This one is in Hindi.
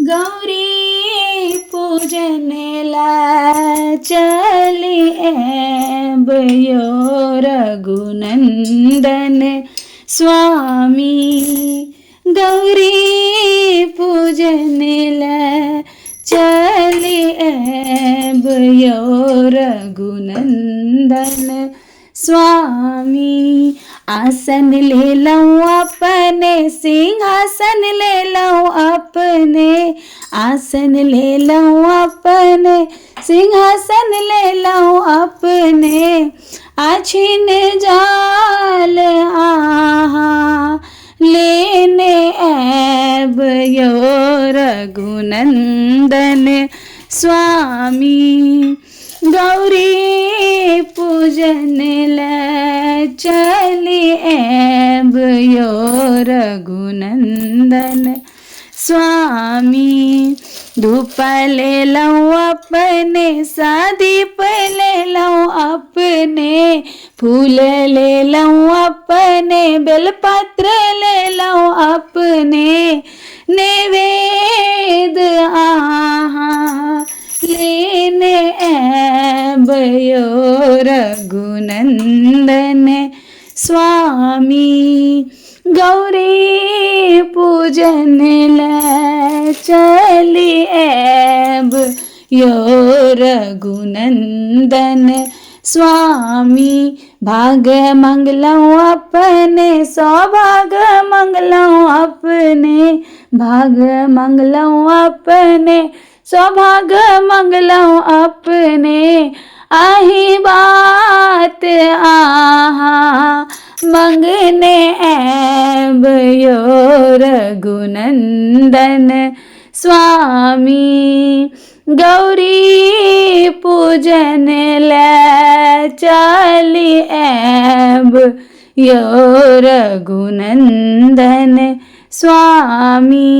गौरी पूजन ला चली भयो रघुनंदन स्वामी। गौरी पूजन ला चली भयो रघुनंदन स्वामी। आसन ले लऊं अपने, सिंहासन ले लऊं अपने, आसन ले लऊं अपने, सिंहासन ले लऊं अपने। आछिन जाल आहा लेने भयो रघुनंदन स्वामी। गौरी पूजन ला चली भयो रघुनंदन स्वामी। धूप ले लऊं अपने, सादीप ले लऊं अपने, फूल ले लऊं अपने, बेलपत्र ले लऊं अपने। नैवेद आहा लेने भयो रघुनंदन स्वामी। गौरी पूजन ला चली यो रघुनंदन स्वामी। भाग मंगलऊं अपने, सौभाग मंगलऊं अपने, भाग मंगलऊं अपने, सौभाग मंगलऊं अपने। आही बात आहा मंगने भयो रघुनंदन स्वामी। गौरी पूजन ला चली यो रघुनंदन स्वामी।